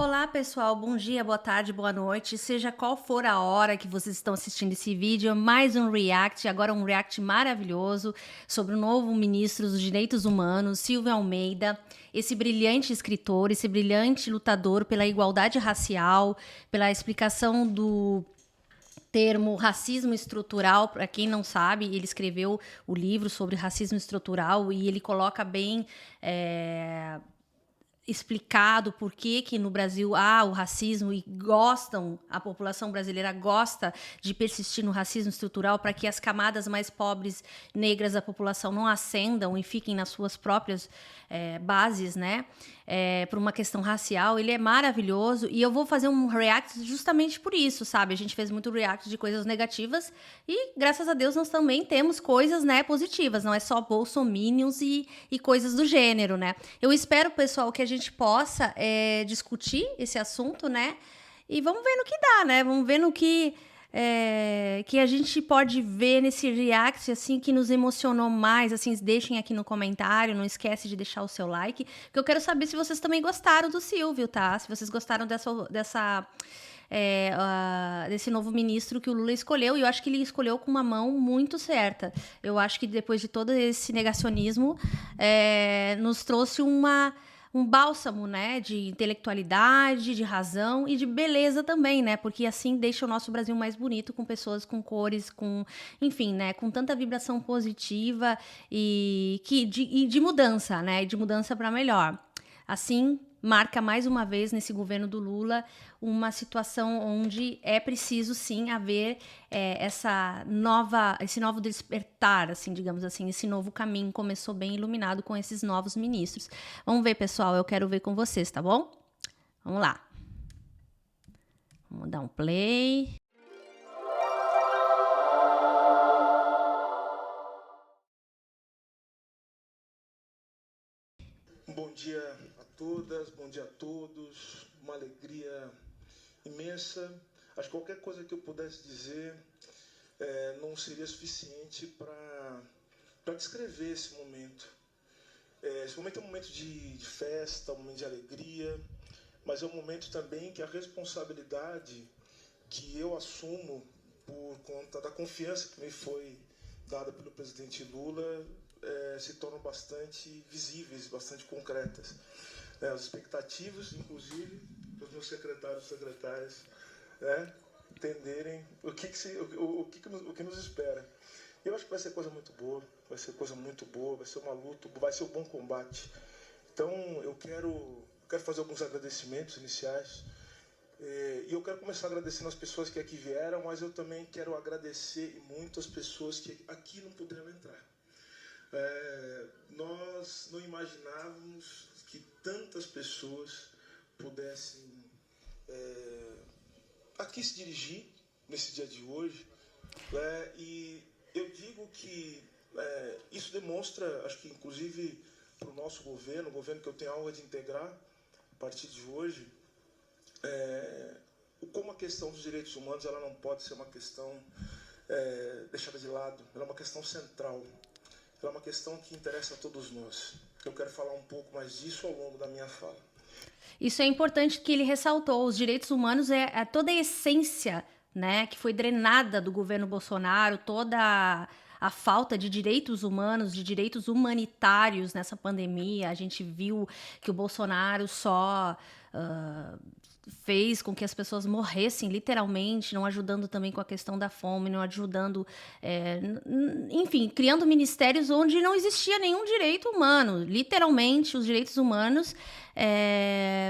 Olá, pessoal. Bom dia, boa tarde, boa noite. Seja qual for a hora que vocês estão assistindo esse vídeo, mais um react, agora um react maravilhoso sobre o novo ministro dos Direitos Humanos, Silvio Almeida, esse brilhante escritor, esse brilhante lutador pela igualdade racial, pela explicação do termo racismo estrutural. Para quem não sabe, ele escreveu o livro sobre racismo estrutural e ele coloca bem explicado por que no Brasil há o racismo e a população brasileira gosta de persistir no racismo estrutural para que as camadas mais pobres, negras da população não ascendam e fiquem nas suas próprias bases, né? Por uma questão racial. Ele é maravilhoso e eu vou fazer um react justamente por isso, sabe? A gente fez muito react de coisas negativas e, graças a Deus, nós também temos coisas, né, positivas, não é só bolsominions e coisas do gênero, né? Eu espero, pessoal, que a gente possa discutir esse assunto, né? E vamos ver no que dá, né? Vamos ver no que a gente pode ver nesse react, assim, que nos emocionou mais, assim, deixem aqui no comentário, não esquece de deixar o seu like, porque eu quero saber se vocês também gostaram do Silvio, tá? Se vocês gostaram desse novo ministro que o Lula escolheu, e eu acho que ele escolheu com uma mão muito certa. Eu acho que depois de todo esse negacionismo, nos trouxe um bálsamo, né, de intelectualidade, de razão e de beleza também, né, porque assim deixa o nosso Brasil mais bonito, com pessoas com cores, enfim, né, com tanta vibração positiva e de mudança, né, de mudança para melhor. Assim, marca mais uma vez nesse governo do Lula uma situação onde é preciso sim haver esse novo despertar, assim, digamos assim, esse novo caminho começou bem iluminado com esses novos ministros. Vamos ver, pessoal, eu quero ver com vocês, tá bom? Vamos lá. Vamos dar um play. Bom dia a todas, bom dia a todos, uma alegria imensa. Acho que qualquer coisa que eu pudesse dizer não seria suficiente para descrever esse momento. Esse momento é um momento de festa, um momento de alegria, mas é um momento também que a responsabilidade que eu assumo por conta da confiança que me foi dada pelo presidente Lula se tornam bastante visíveis, bastante concretas. As expectativas, inclusive, dos meus secretários e secretárias entenderem o que nos espera. Eu acho que vai ser coisa muito boa, vai ser uma luta, vai ser um bom combate. Então, eu quero fazer alguns agradecimentos iniciais. E eu quero começar agradecendo as pessoas que aqui vieram, mas eu também quero agradecer muito as pessoas que aqui não puderam entrar. Nós não imaginávamos que tantas pessoas pudessem aqui se dirigir nesse dia de hoje, e eu digo que isso demonstra, acho que inclusive para o nosso governo, o governo que eu tenho a honra de integrar a partir de hoje, como a questão dos direitos humanos ela não pode ser uma questão deixada de lado, ela é uma questão central. É uma questão que interessa a todos nós. Eu quero falar um pouco mais disso ao longo da minha fala. Isso é importante que ele ressaltou. Os direitos humanos é toda a essência, né, que foi drenada do governo Bolsonaro, toda a falta de direitos humanos, de direitos humanitários nessa pandemia. A gente viu que o Bolsonaro só fez com que as pessoas morressem, literalmente, não ajudando também com a questão da fome, não ajudando, enfim, criando ministérios onde não existia nenhum direito humano. Literalmente, os direitos humanos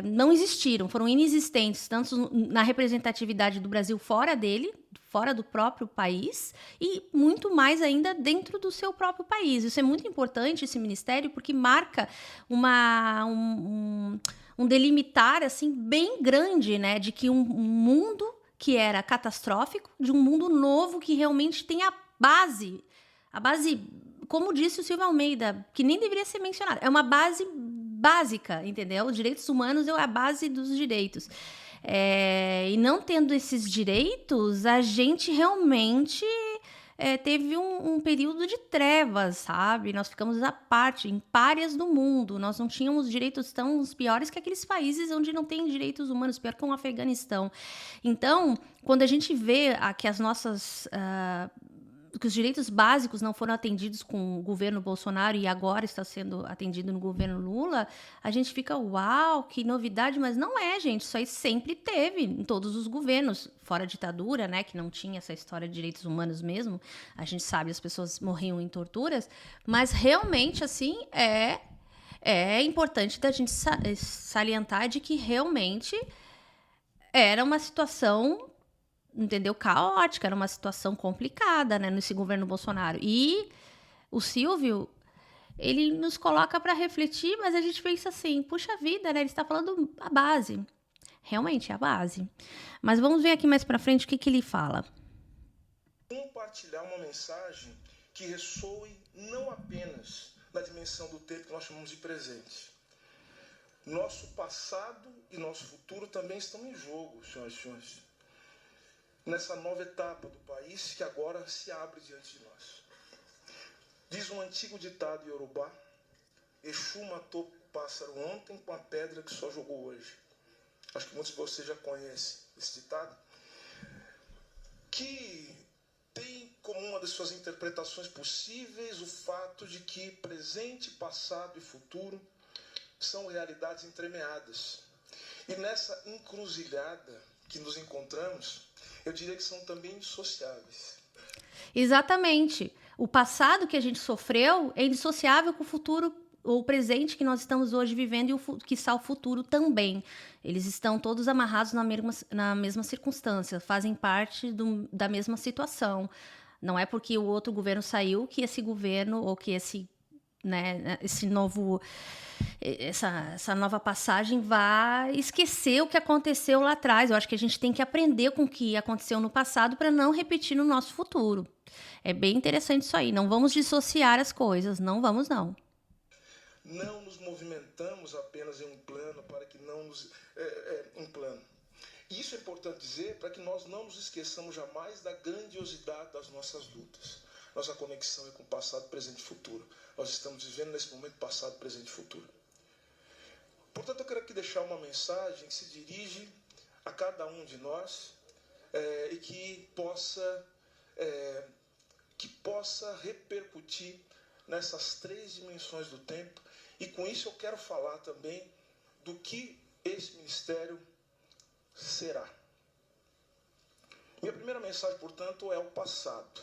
não existiram, foram inexistentes, tanto na representatividade do Brasil fora dele, fora do próprio país, e muito mais ainda dentro do seu próprio país. Isso é muito importante, esse ministério, porque marca um delimitar assim bem grande, né, de que um mundo que era catastrófico, de um mundo novo que realmente tem a base, como disse o Silvio Almeida, que nem deveria ser mencionada, é uma base básica, entendeu? Os direitos humanos é a base dos direitos. E não tendo esses direitos, a gente realmente teve um período de trevas, sabe? Nós ficamos à parte, em párias do mundo. Nós não tínhamos direitos tão piores que aqueles países onde não tem direitos humanos, pior que o Afeganistão. Então, quando a gente vê que as nossas... que os direitos básicos não foram atendidos com o governo Bolsonaro e agora está sendo atendido no governo Lula, a gente fica, uau, que novidade, mas não é, gente, isso aí sempre teve em todos os governos, fora a ditadura, né, que não tinha essa história de direitos humanos mesmo, a gente sabe, as pessoas morriam em torturas, mas realmente, assim, é importante da gente salientar de que realmente era uma situação, entendeu, caótica, era uma situação complicada, né, nesse governo Bolsonaro. E o Silvio, ele nos coloca para refletir, mas a gente pensa assim, puxa vida, né, ele está falando a base. Realmente é a base. Mas vamos ver aqui mais para frente o que ele fala. Compartilhar uma mensagem que ressoe não apenas na dimensão do tempo que nós chamamos de presente. Nosso passado e nosso futuro também estão em jogo, senhoras e senhores, nessa nova etapa do país que agora se abre diante de nós. Diz um antigo ditado iorubá: Exu matou o pássaro ontem com a pedra que só jogou hoje. Acho que muitos de vocês já conhecem esse ditado, que tem como uma das suas interpretações possíveis o fato de que presente, passado e futuro são realidades entremeadas. E nessa encruzilhada que nos encontramos, eu diria que são também indissociáveis. Exatamente. O passado que a gente sofreu é indissociável com o futuro, o presente que nós estamos hoje vivendo e quiçá o futuro também. Eles estão todos amarrados na mesma circunstância, fazem parte da mesma situação. Não é porque o outro governo saiu que esse governo ou que esse novo... Essa nova passagem vai esquecer o que aconteceu lá atrás. Eu acho que a gente tem que aprender com o que aconteceu no passado para não repetir no nosso futuro. É bem interessante isso aí. Não vamos dissociar as coisas. Não vamos, não. Não nos movimentamos apenas em um plano para que não nos... um plano. Isso é importante dizer para que nós não nos esqueçamos jamais da grandiosidade das nossas lutas. Nossa conexão é com passado, presente e futuro. Nós estamos vivendo nesse momento passado, presente e futuro. Portanto, eu quero aqui deixar uma mensagem que se dirige a cada um de nós e que possa repercutir nessas três dimensões do tempo. E com isso eu quero falar também do que esse ministério será. Minha primeira mensagem, portanto, é o passado.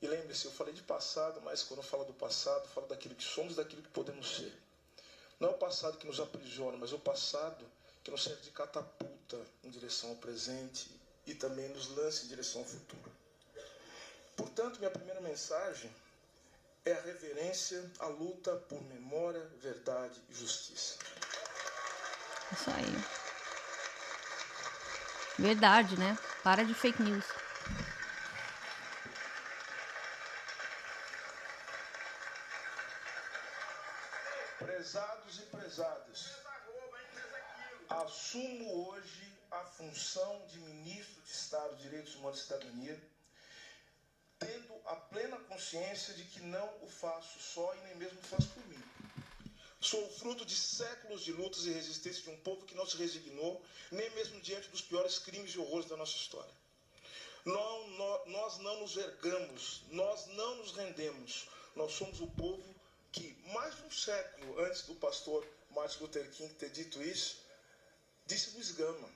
E lembre-se, eu falei de passado, mas quando eu falo do passado, eu falo daquilo que somos, daquilo que podemos ser. Não é o passado que nos aprisiona, mas é o passado que nos serve de catapulta em direção ao presente e também nos lança em direção ao futuro. Portanto, minha primeira mensagem é a reverência, a luta por memória, verdade e justiça. Isso aí. Verdade, né? Para de fake news. Prezados e prezadas, assumo hoje a função de ministro de Estado de Direitos Humanos e Cidadania, tendo a plena consciência de que não o faço só e nem mesmo faço por mim. Sou fruto de séculos de lutas e resistência de um povo que não se resignou, nem mesmo diante dos piores crimes e horrores da nossa história. Nós não nos ergamos, nós não nos rendemos. Nós somos o povo que, mais de um século antes do pastor Martin Luther King ter dito isso, disse Luiz Gama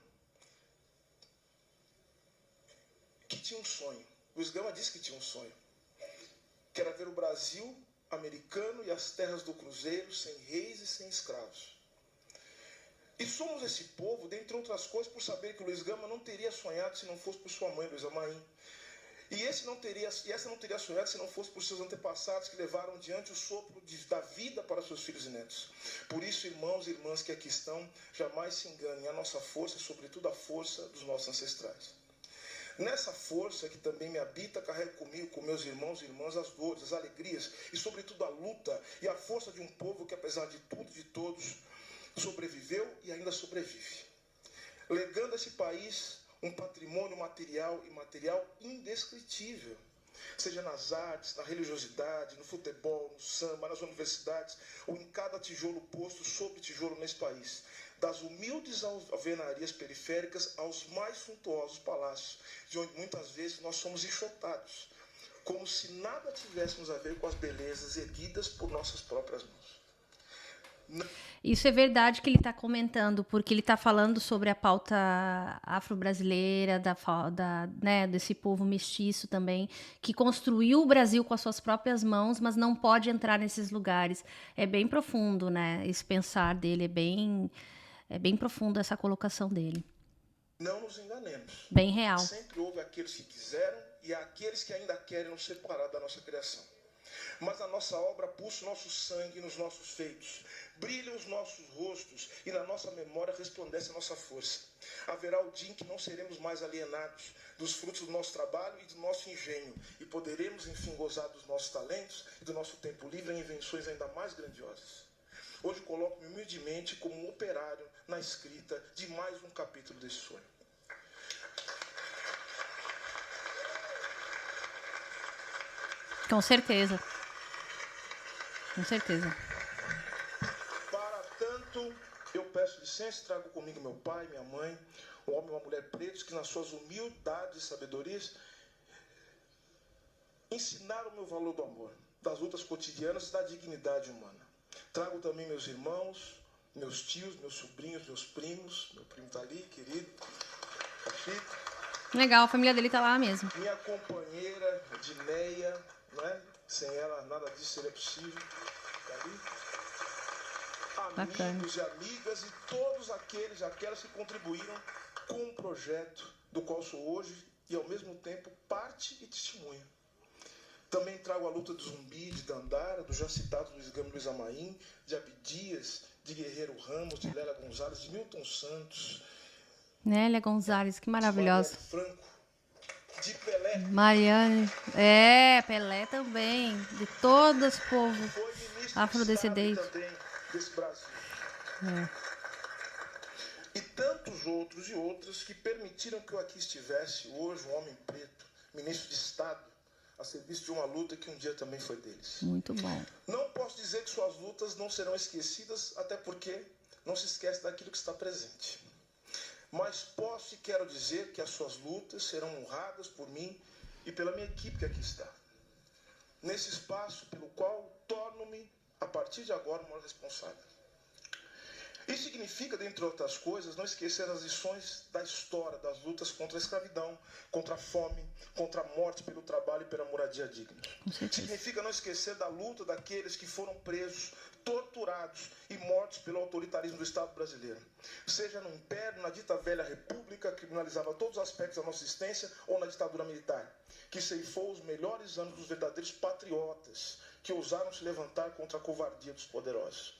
que tinha um sonho. Luiz Gama disse que tinha um sonho, que era ver o Brasil americano e as terras do Cruzeiro sem reis e sem escravos. E somos esse povo, dentre outras coisas, por saber que o Luiz Gama não teria sonhado se não fosse por sua mãe, Luísa Maim. E essa não teria sonhado se não fosse por seus antepassados que levaram adiante o sopro da vida para seus filhos e netos. Por isso, irmãos e irmãs que aqui estão, jamais se enganem. A nossa força é, sobretudo, a força dos nossos ancestrais. Nessa força que também me habita, carrego comigo, com meus irmãos e irmãs, as dores, as alegrias e, sobretudo, a luta e a força de um povo que, apesar de tudo e de todos, sobreviveu e ainda sobrevive. Legando a esse país um patrimônio material e imaterial indescritível. seja nas artes, na religiosidade, no futebol, no samba, nas universidades, ou em cada tijolo posto sobre tijolo nesse país, das humildes alvenarias periféricas aos mais suntuosos palácios, de onde muitas vezes nós somos enxotados, como se nada tivéssemos a ver com as belezas erguidas por nossas próprias mãos. Isso é verdade que ele está comentando, porque ele está falando sobre a pauta afro-brasileira, né, desse povo mestiço também, que construiu o Brasil com as suas próprias mãos, mas não pode entrar nesses lugares. É bem profundo, né? Esse pensar dele é bem profundo, essa colocação dele. Não nos enganemos. Bem real. Sempre houve aqueles que quiseram e há aqueles que ainda querem nos separar da nossa criação. Mas a nossa obra pulsa o nosso sangue nos nossos feitos, brilham os nossos rostos e na nossa memória resplandece a nossa força. Haverá o dia em que não seremos mais alienados dos frutos do nosso trabalho e do nosso engenho e poderemos, enfim, gozar dos nossos talentos e do nosso tempo livre em invenções ainda mais grandiosas. Hoje coloco-me humildemente como um operário na escrita de mais um capítulo desse sonho. Com certeza. Com certeza. Para tanto, eu peço licença e trago comigo meu pai, minha mãe, um homem e uma mulher pretos que nas suas humildades e sabedorias ensinaram o meu valor do amor, das lutas cotidianas e da dignidade humana. Trago também meus irmãos, meus tios, meus sobrinhos, meus primos. Meu primo está ali, querido. Legal, a família dele está lá mesmo. Minha companheira, Dineia, né? Sem ela nada disso seria possível. Tá ali. Bacana. Amigos e amigas e todos aqueles e aquelas que contribuíram com um projeto do qual sou hoje e ao mesmo tempo parte e testemunha. Também trago a luta do Zumbi, de Dandara, do já citado Luiz Gama e Luiz Amaim, de Abdias, de Guerreiro Ramos, de Lélia Gonzalez, de Milton Santos. Lélia Gonzalez, que maravilhosa. De Franco, de Pelé. Mariane, Pelé também, de todo esse povo afrodescendente. Também desse Brasil. E tantos outros e outras que permitiram que eu aqui estivesse hoje, um homem preto, ministro de Estado, a serviço de uma luta que um dia também foi deles. Muito bom. Não posso dizer que suas lutas não serão esquecidas, até porque não se esquece daquilo que está presente. Mas posso e quero dizer que as suas lutas serão honradas por mim e pela minha equipe que aqui está. Nesse espaço pelo qual torno-me, a partir de agora, o maior responsável. Isso significa, dentre outras coisas, não esquecer as lições da história, das lutas contra a escravidão, contra a fome, contra a morte pelo trabalho e pela moradia digna. Significa não esquecer da luta daqueles que foram presos, torturados e mortos pelo autoritarismo do Estado brasileiro. Seja no Império, na dita velha República, que criminalizava todos os aspectos da nossa existência, ou na ditadura militar, que ceifou os melhores anos dos verdadeiros patriotas, que ousaram se levantar contra a covardia dos poderosos.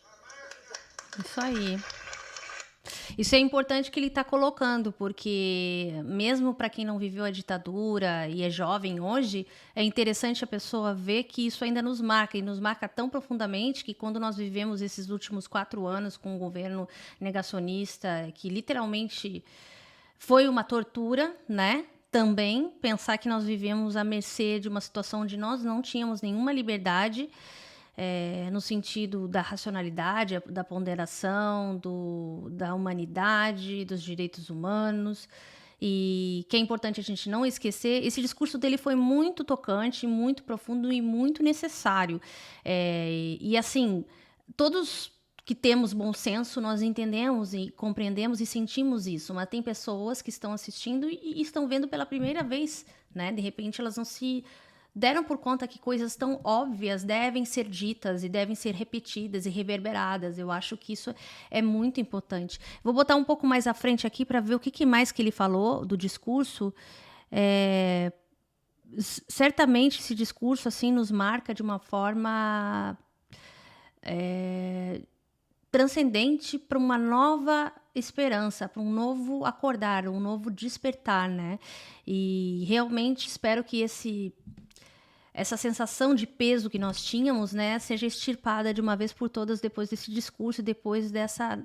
Isso aí. Isso é importante que ele está colocando, porque mesmo para quem não viveu a ditadura e é jovem hoje, é interessante a pessoa ver que isso ainda nos marca, e nos marca tão profundamente que quando nós vivemos esses últimos 4 anos com um governo negacionista, que literalmente foi uma tortura, né? Também pensar que nós vivemos à mercê de uma situação onde nós não tínhamos nenhuma liberdade, no sentido da racionalidade, da ponderação, da humanidade, dos direitos humanos, e que é importante a gente não esquecer. Esse discurso dele foi muito tocante, muito profundo e muito necessário. E assim, todos que temos bom senso, nós entendemos e compreendemos e sentimos isso, mas tem pessoas que estão assistindo e estão vendo pela primeira vez, né? De repente elas não se deram por conta que coisas tão óbvias devem ser ditas e devem ser repetidas e reverberadas. Eu acho que isso é muito importante. Vou botar um pouco mais à frente aqui para ver o que mais que ele falou do discurso. Certamente esse discurso assim nos marca de uma forma transcendente para uma nova esperança, para um novo acordar, um novo despertar, né? E realmente espero que essa sensação de peso que nós tínhamos, né, seja extirpada de uma vez por todas depois desse discurso, depois dessa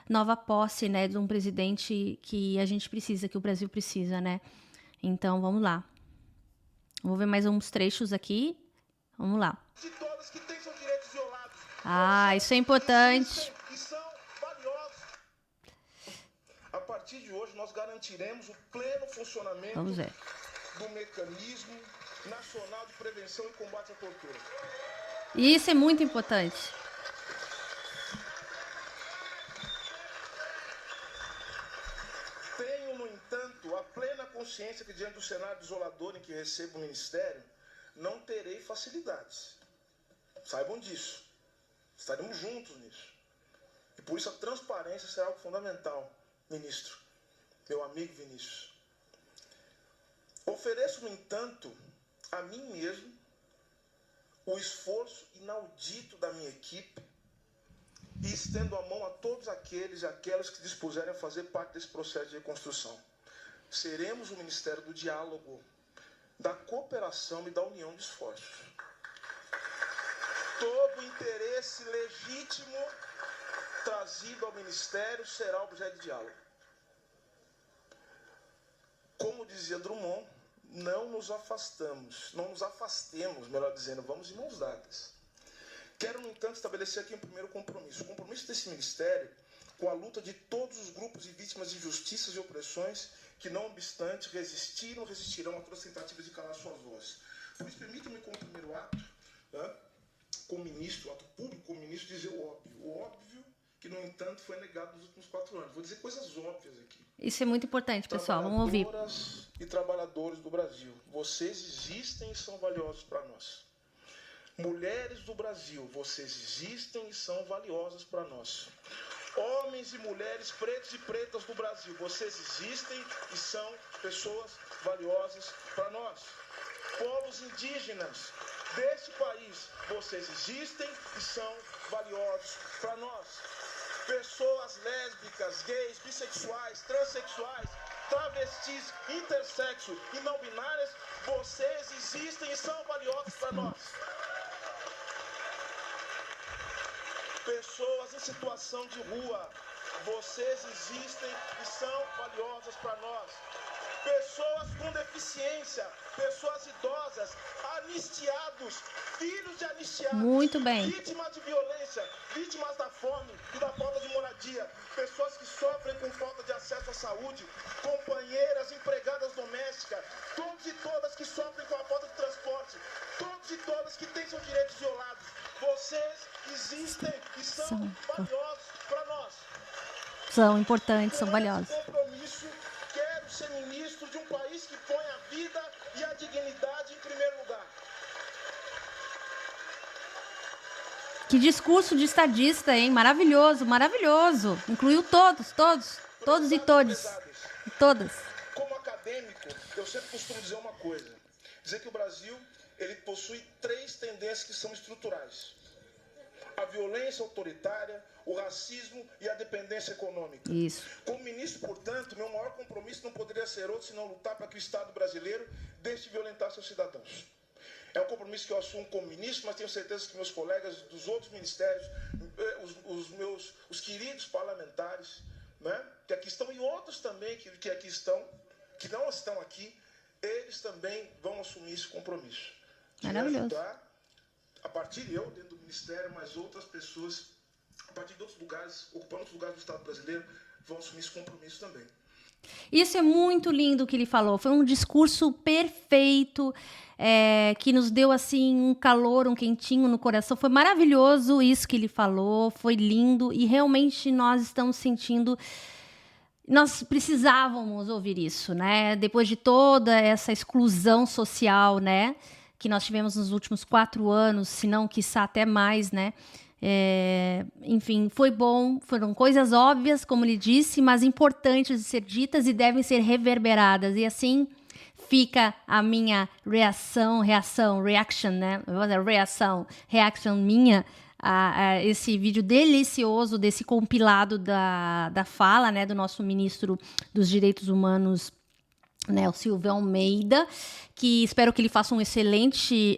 nova posse, né, de um presidente que a gente precisa, que o Brasil precisa, né? Então, vamos lá. Vou ver mais uns trechos aqui. Vamos lá. De todas que têm seus direitos violados. Isso é importante. Existem e são valiosos. A partir de hoje, nós garantiremos o pleno funcionamento Vamos ver. do Mecanismo Nacional de Prevenção e Combate à Tortura. Isso é muito importante. Tenho, no entanto, a plena consciência que, diante do cenário desolador em que recebo o Ministério, não terei facilidades. Saibam disso. Estaremos juntos nisso. E por isso a transparência será algo fundamental, ministro, meu amigo Vinícius. Ofereço, no entanto, a mim mesmo o esforço inaudito da minha equipe e estendo a mão a todos aqueles e aquelas que dispuserem a fazer parte desse processo de reconstrução. Seremos o Ministério do Diálogo, da cooperação e da união de esforços. Todo interesse legítimo trazido ao Ministério será objeto de diálogo. Como dizia Drummond, não nos afastemos, melhor dizendo, vamos de mãos dadas. Quero, no entanto, estabelecer aqui um primeiro compromisso. O compromisso desse Ministério com a luta de todos os grupos e vítimas de injustiças e opressões que, não obstante, resistirão a todas as tentativas de calar suas vozes. Por isso, permitam-me, como primeiro ato, como ministro, ato público, como ministro, dizer o óbvio. O óbvio que, no entanto, foi negado nos últimos 4 anos. Vou dizer coisas óbvias aqui. Isso é muito importante, pessoal. Vamos ouvir. Trabalhadoras e trabalhadores do Brasil, vocês existem e são valiosos para nós. Mulheres do Brasil, vocês existem e são valiosas para nós. Homens e mulheres, pretos e pretas do Brasil, vocês existem e são pessoas valiosas para nós. Povos indígenas deste país, vocês existem e são valiosos para nós. Pessoas lésbicas, gays, bissexuais, transexuais, travestis, intersexo e não binárias, vocês existem e são valiosos para nós. Pessoas em situação de rua, vocês existem e são valiosas para nós. Pessoas com deficiência, pessoas idosas, anistiados, filhos de anistiados, muito bem, vítimas de violência, vítimas da fome e da falta de moradia, pessoas que sofrem com falta de acesso à saúde, companheiras, empregadas domésticas, todos e todas que sofrem com a falta de transporte, todos e todas que têm seus direitos violados, vocês existem e são valiosos para nós. São importantes, são valiosos. Compromisso, quero ser ministro de um país que põe a vida e a dignidade em primeiro lugar. Que discurso de estadista, hein? Maravilhoso, maravilhoso. Incluiu todos e todas. Como acadêmico, eu sempre costumo dizer uma coisa. Dizer que o Brasil, ele possui 3 tendências que são estruturais. A violência autoritária, o racismo e a dependência econômica. Isso. Como ministro, portanto, meu maior compromisso não poderia ser outro senão lutar para que o Estado brasileiro deixe de violentar seus cidadãos. É um compromisso que eu assumo como ministro, mas tenho certeza que meus colegas dos outros ministérios, os queridos parlamentares, né, que aqui estão, e outros também que aqui estão, que não estão aqui, eles também vão assumir esse compromisso. Maravilhoso. Ajudar, a partir de eu, dentro do Ministério, mas outras pessoas, a partir de outros lugares, ocupando outros lugares do Estado brasileiro, vão assumir esse compromisso também. Isso é muito lindo o que ele falou. Foi um discurso perfeito, que nos deu assim um calor, um quentinho no coração. Foi maravilhoso isso que ele falou, foi lindo e realmente nós estamos sentindo... Nós precisávamos ouvir isso, né? Depois de toda essa exclusão social, né, que nós tivemos nos últimos 4 anos, se não, quiçá até mais, né? Enfim, foi bom, foram coisas óbvias, como ele disse, mas importantes de ser ditas e devem ser reverberadas. E assim fica a minha reaction, né? Reaction minha a esse vídeo delicioso desse compilado da fala, né, do nosso ministro dos Direitos Humanos né, o Silvio Almeida, que espero que ele faça um excelente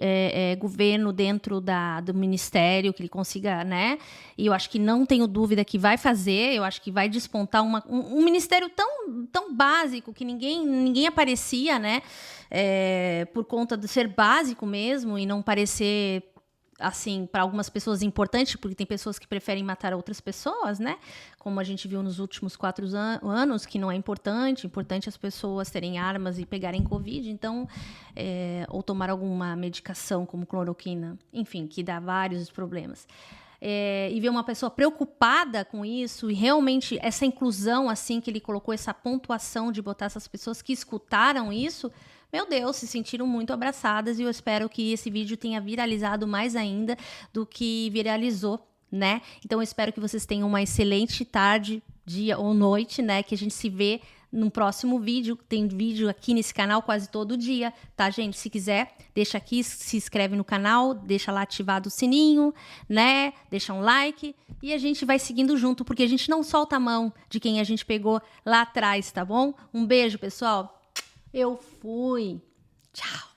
governo dentro do ministério, que ele consiga, né? E eu acho que não tenho dúvida que vai fazer, eu acho que vai despontar um ministério tão básico que ninguém aparecia, né? Por conta de ser básico mesmo e não parecer, assim, para algumas pessoas importante, porque tem pessoas que preferem matar outras pessoas, né? Como a gente viu nos últimos 4 anos, que não é importante as pessoas terem armas e pegarem Covid, então, ou tomar alguma medicação como cloroquina, enfim, que dá vários problemas. E ver uma pessoa preocupada com isso e realmente essa inclusão, assim, que ele colocou essa pontuação de botar essas pessoas que escutaram isso, meu Deus, se sentiram muito abraçadas e eu espero que esse vídeo tenha viralizado mais ainda do que viralizou, né? Então eu espero que vocês tenham uma excelente tarde, dia ou noite, né? Que a gente se vê no próximo vídeo. Tem vídeo aqui nesse canal quase todo dia, tá, gente? Se quiser, deixa aqui, se inscreve no canal, deixa lá ativado o sininho, né? Deixa um like e a gente vai seguindo junto, porque a gente não solta a mão de quem a gente pegou lá atrás, tá bom? Um beijo, pessoal. Eu fui. Tchau.